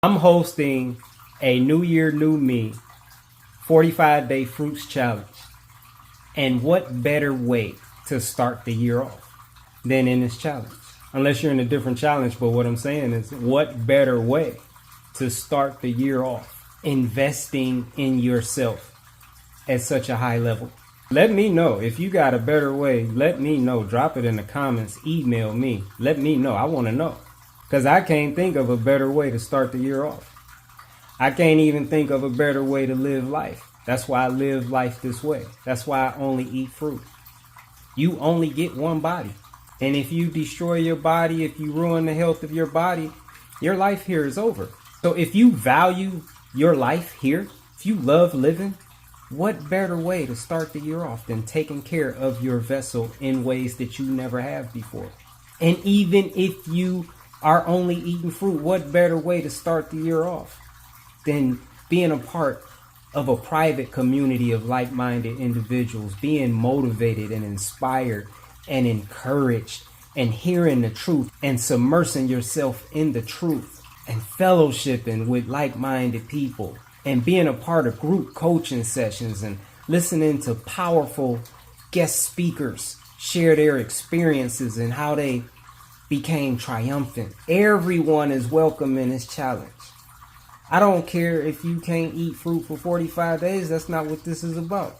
I'm hosting a New Year, New Me 45-day fruits challenge. And what better way to start the year off than in this challenge? Unless you're in a different challenge, but what I'm saying is, what better way to start the year off investing in yourself at such a high level? Let me know if you got a better way. Let me know. Drop it in the comments. Email me. Let me know. I want to know. Because I can't think of a better way to start the year off. I can't even think of a better way to live life. That's why I live life this way. That's why I only eat fruit. You only get one body. And if you destroy your body, if you ruin the health of your body, your life here is over. So if you value your life here, if you love living, what better way to start the year off than taking care of your vessel in ways that you never have before? And even if you are only eating fruit, what better way to start the year off than being a part of a private community of like-minded individuals, being motivated and inspired and encouraged and hearing the truth and submersing yourself in the truth and fellowshipping with like-minded people and being a part of group coaching sessions and listening to powerful guest speakers share their experiences and how they became triumphant. Everyone is welcome in this challenge. I don't care if you can't eat fruit for 45 days. That's not what this is about.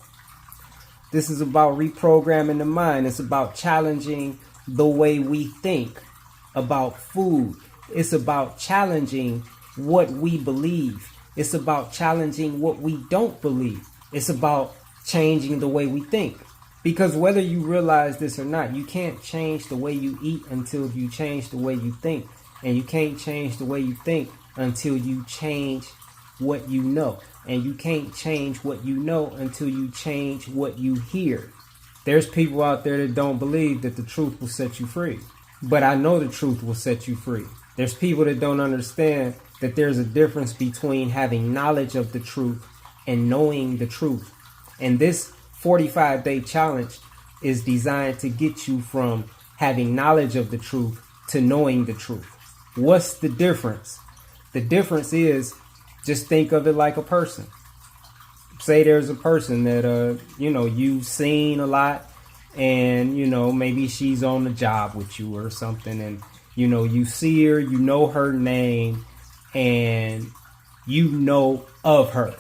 This is about reprogramming the mind. It's about challenging the way we think about food. It's about challenging what we believe. It's about challenging what we don't believe. It's about changing the way we think. Because whether you realize this or not, you can't change the way you eat until you change the way you think. And you can't change the way you think until you change what you know. And you can't change what you know until you change what you hear. There's people out there that don't believe that the truth will set you free. But I know the truth will set you free. There's people that don't understand that there's a difference between having knowledge of the truth and knowing the truth. And this 45-day challenge is designed to get you from having knowledge of the truth to knowing the truth. What's the difference? The difference is, just think of it like a person. Say there's a person that, you've seen a lot and, maybe she's on the job with you or something. And, you see her, you know her name and you know of her.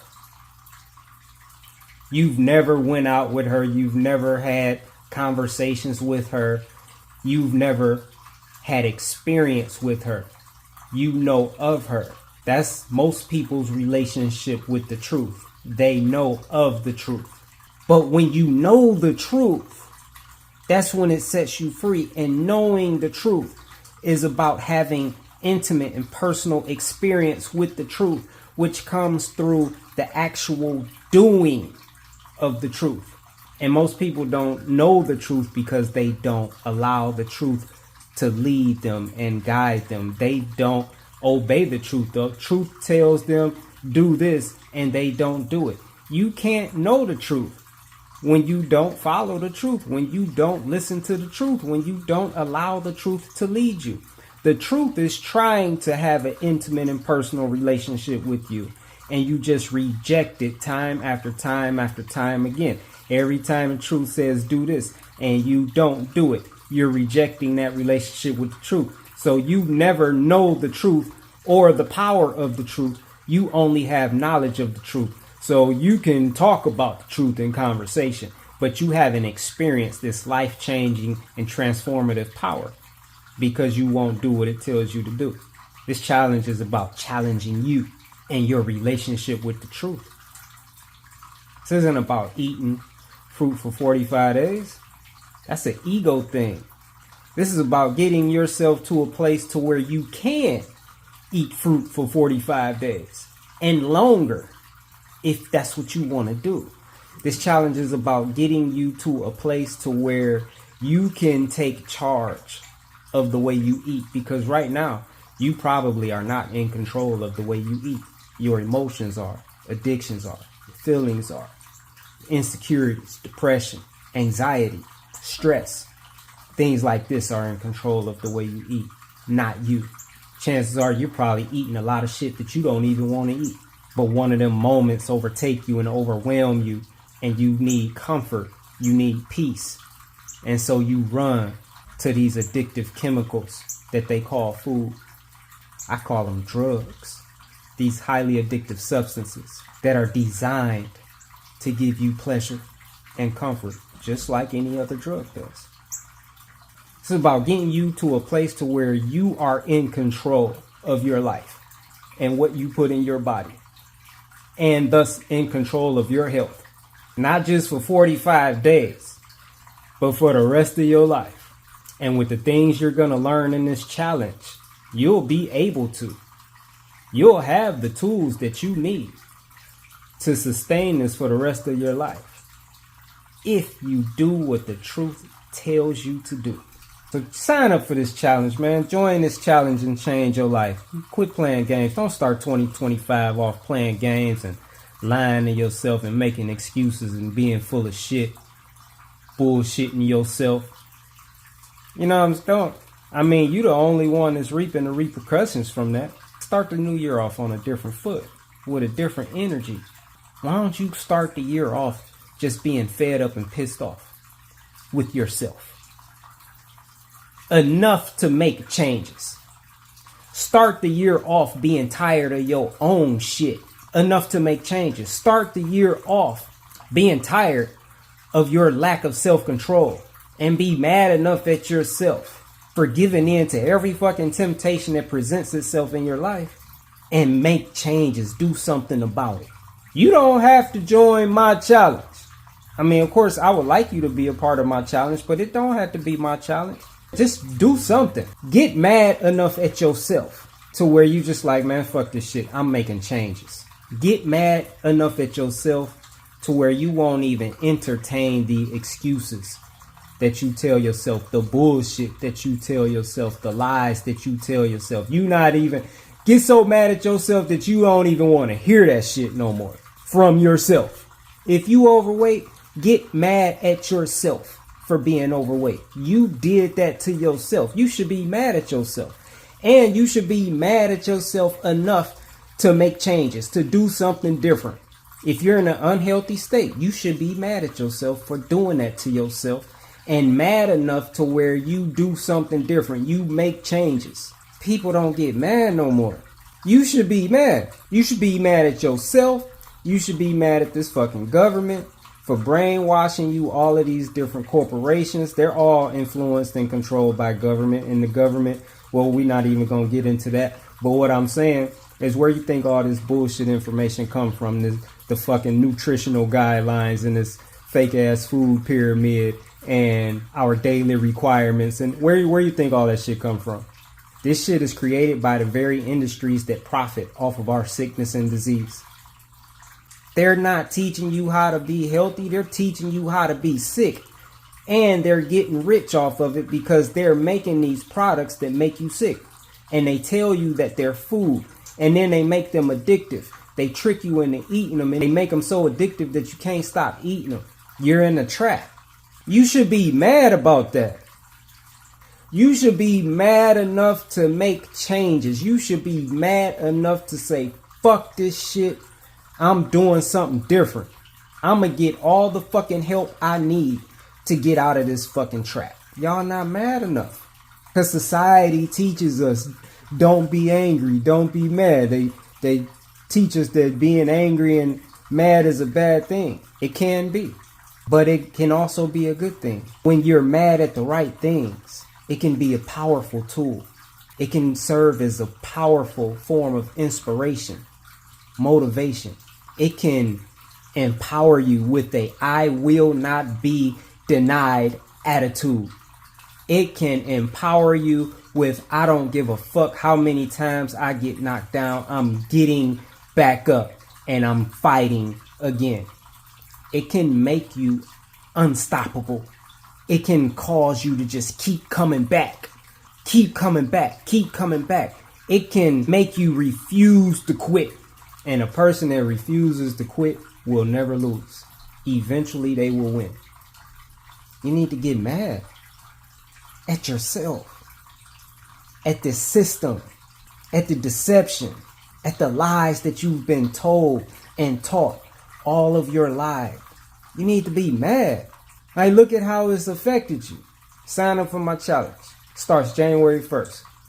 You've never went out with her. You've never had conversations with her. You've never had experience with her. You know of her. That's most people's relationship with the truth. They know of the truth. But when you know the truth, that's when it sets you free. And knowing the truth is about having intimate and personal experience with the truth, which comes through the actual doing of the truth. And most people don't know the truth because they don't allow the truth to lead them and guide them. They don't obey the truth. The truth tells them do this and they don't do it. You can't know the truth when you don't follow the truth, when you don't listen to the truth, when you don't allow the truth to lead you. The truth is trying to have an intimate and personal relationship with you, and you just reject it time after time after time again. Every time the truth says do this and you don't do it, you're rejecting that relationship with the truth. So you never know the truth or the power of the truth. You only have knowledge of the truth. So you can talk about the truth in conversation, but you haven't experienced this life-changing and transformative power because you won't do what it tells you to do. This challenge is about challenging you and your relationship with the truth. This isn't about eating fruit for 45 days. That's an ego thing. This is about getting yourself to a place to where you can eat fruit for 45 days and longer if that's what you want to do. This challenge is about getting you to a place to where you can take charge of the way you eat, because right now you probably are not in control of the way you eat. Your emotions are, addictions are, your feelings are, insecurities, depression, anxiety, stress. Things like this are in control of the way you eat, not you. chances are you're probably eating a lot of shit that you don't even want to eat. But one of them moments overtake you and overwhelm you, and you need comfort, you need peace. And so you run to these addictive chemicals that they call food. I call them drugs. These highly addictive substances that are designed to give you pleasure and comfort, just like any other drug does. It's about getting you to a place to where you are in control of your life and what you put in your body, and thus in control of your health, not just for 45 days, but for the rest of your life. And with the things you're going to learn in this challenge, you'll be able to. You'll have the tools that you need to sustain this for the rest of your life, if you do what the truth tells you to do. So sign up for this challenge, man. Join this challenge and change your life. Quit playing games. Don't start 2025 off playing games and lying to yourself and making excuses and being full of shit, bullshitting yourself. You know what I'm saying? I mean, you the only one that's reaping the repercussions from that. Start the new year off on a different foot, with a different energy. Why don't you start the year off just being fed up and pissed off with yourself? Enough to make changes. Start the year off being tired of your own shit. Enough to make changes. Start the year off being tired of your lack of self-control, and be mad enough at yourself for giving in to every fucking temptation that presents itself in your life, and make changes. Do something about it. You don't have to join my challenge. I mean, of course, I would like you to be a part of my challenge, but it don't have to be my challenge. Just do something. Get mad enough at yourself to where you just like, man, fuck this shit. I'm making changes. Get mad enough at yourself to where you won't even entertain the excuses that you tell yourself, the bullshit that you tell yourself, the lies that you tell yourself. You not even get so mad at yourself that you don't even want to hear that shit no more from yourself. If you overweight, get mad at yourself for being overweight. You did that to yourself. You should be mad at yourself. And you should be mad at yourself enough to make changes, to do something different. If you're in an unhealthy state, you should be mad at yourself for doing that to yourself, and mad enough to where you do something different. You make changes. People don't get mad no more. You should be mad. You should be mad at yourself. You should be mad at this fucking government for brainwashing you. All of these different corporations, they're all influenced and controlled by government. And the government, well, we're not even going to get into that. But what I'm saying is, where you think all this bullshit information come from, the fucking nutritional guidelines and this fake ass food pyramid and our daily requirements, and where you think all that shit come from? This shit is created by the very industries that profit off of our sickness and disease. They're not teaching you how to be healthy. They're teaching you how to be sick. And they're getting rich off of it because they're making these products that make you sick. And they tell you that they're food. And then they make them addictive. They trick you into eating them, and they make them so addictive that you can't stop eating them. You're in a trap. You should be mad about that. You should be mad enough to make changes. You should be mad enough to say, fuck this shit. I'm doing something different. I'm going to get all the fucking help I need to get out of this fucking trap. Y'all not mad enough. Because society teaches us, don't be angry, don't be mad. They teach us that being angry and mad is a bad thing. It can be. But it can also be a good thing. When you're mad at the right things, it can be a powerful tool. It can serve as a powerful form of inspiration, motivation. It can empower you with a I will not be denied attitude. It can empower you with I don't give a fuck how many times I get knocked down. I'm getting back up and I'm fighting again. It can make you unstoppable. It can cause you to just keep coming back. Keep coming back. Keep coming back. It can make you refuse to quit. And a person that refuses to quit will never lose. Eventually they will win. You need to get mad at yourself, at this system at the deception, at the lies that you've been told and taught all of your life. You need to be mad. Like, look at how it's affected you. Sign up for my challenge. Starts January 1st.